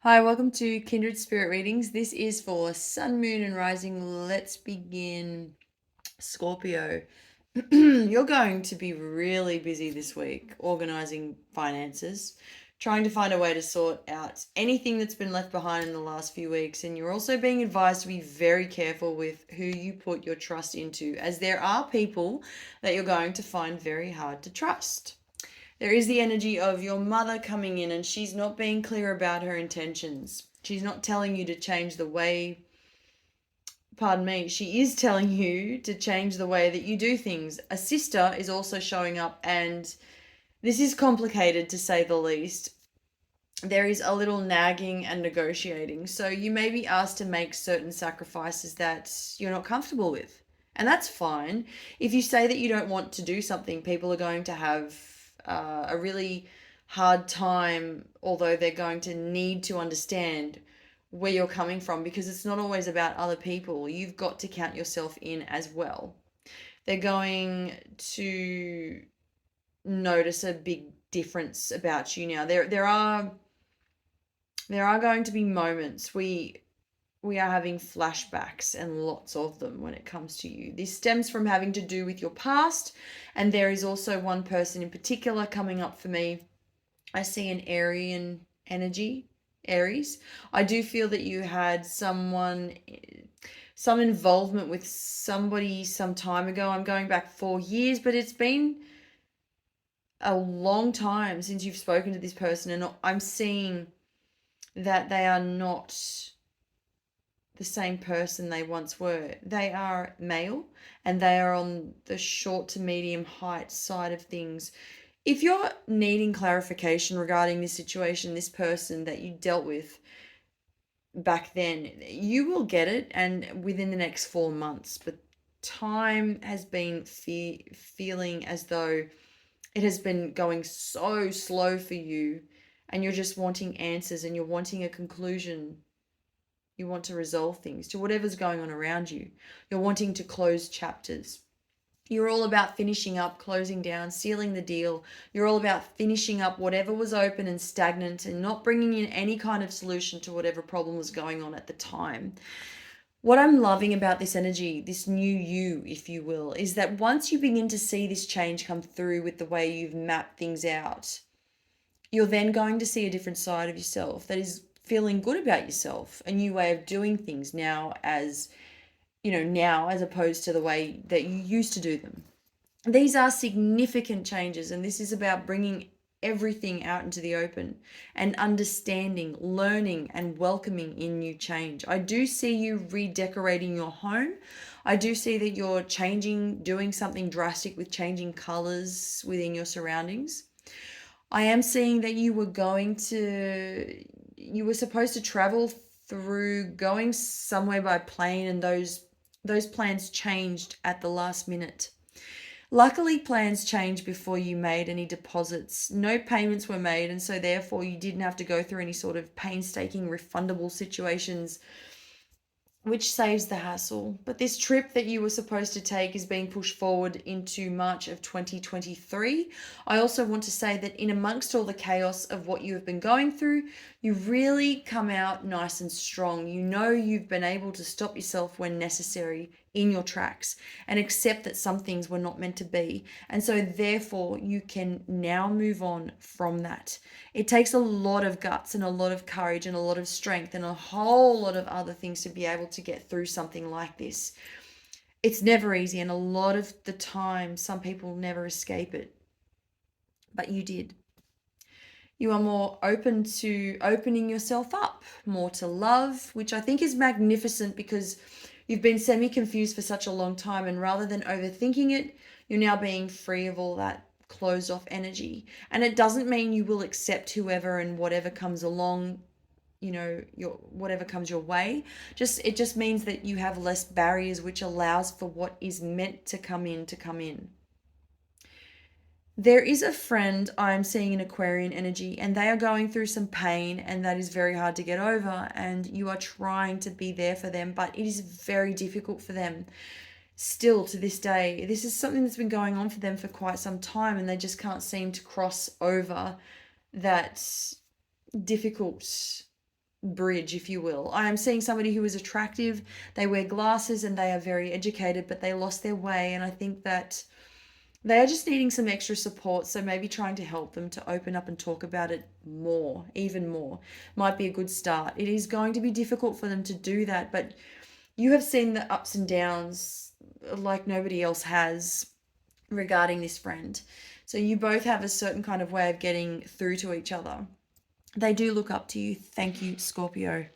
Hi, welcome to Kindred Spirit Readings. This is for Sun, Moon, and Rising. Let's begin. Scorpio, you're going to be really busy this week organizing finances, trying to find a way to sort out anything that's been left behind in the last few weeks. And you're also being advised to be very careful with who you put your trust into, as there are people that you're going to find very hard to trust. There is the energy of your mother coming in, and she's not being clear about her intentions. She's not telling you to change the way, pardon me, she is telling you to change the way that you do things. A sister is also showing up, and this is complicated to say the least. There is a little nagging and negotiating. So you may be asked to make certain sacrifices that you're not comfortable with. And that's fine. If you say that you don't want to do something, people are going to have a really hard time, although they're going to need to understand where you're coming from, because it's not always about other people. You've got to count yourself in as well. They're going to notice a big difference about you now. There are going to be moments we are having flashbacks, and lots of them, when it comes to you. This stems from having to do with your past, and there is also one person in particular coming up for me. I see an Aryan energy, Aries. I do feel that you had some involvement with somebody some time ago. I'm going back 4 years, but it's been a long time since you've spoken to this person, and I'm seeing that they are not the same person they once were. They are male, and they are on the short to medium height side of things. If you're needing clarification regarding this situation, this person that you dealt with back then, you will get it, and within the next 4 months. But time has been feeling as though it has been going so slow for you, and you're just wanting answers, and you're wanting a conclusion. You want to resolve things to whatever's going on around you. You're wanting to close chapters. You're all about finishing up, closing down, sealing the deal. You're all about finishing up whatever was open and stagnant, and not bringing in any kind of solution to whatever problem was going on at the time. What I'm loving about this energy, this new you, if you will, is that once you begin to see this change come through with the way you've mapped things out, you're then going to see a different side of yourself that is feeling good about yourself, a new way of doing things now, as opposed to the way that you used to do them. These are significant changes, and this is about bringing everything out into the open and understanding, learning, and welcoming in new change. I do see you redecorating your home. I do see that you're changing, doing something drastic with changing colors within your surroundings. I am seeing that you were supposed to travel through going somewhere by plane, and those plans changed at the last minute. Luckily, plans changed before you made any deposits. No payments were made, and so therefore you didn't have to go through any sort of painstaking refundable situations, which saves the hassle. But this trip that you were supposed to take is being pushed forward into March of 2023. I also want to say that in amongst all the chaos of what you have been going through, you really come out nice and strong. You know you've been able to stop yourself when necessary in your tracks and accept that some things were not meant to be. And so therefore you can now move on from that. It takes a lot of guts and a lot of courage and a lot of strength and a whole lot of other things to be able to get through something like this. It's never easy, and a lot of the time some people never escape it, but you did. You are more open to opening yourself up, more to love, which I think is magnificent, because you've been semi-confused for such a long time, and rather than overthinking it, you're now being free of all that closed off energy. And it doesn't mean you will accept whoever and whatever comes along, your whatever comes your way. It just means that you have less barriers, which allows for what is meant to come in to come in. There is a friend I'm seeing in Aquarian energy, and they are going through some pain, and that is very hard to get over. And you are trying to be there for them, but it is very difficult for them still to this day. This is something that's been going on for them for quite some time, and they just can't seem to cross over that difficult bridge, if you will. I am seeing somebody who is attractive, they wear glasses and they are very educated, but they lost their way. And I think that they are just needing some extra support. So maybe trying to help them to open up and talk about it more, even more, might be a good start. It is going to be difficult for them to do that, but you have seen the ups and downs like nobody else has regarding this friend. So you both have a certain kind of way of getting through to each other. They do look up to you. Thank you, Scorpio.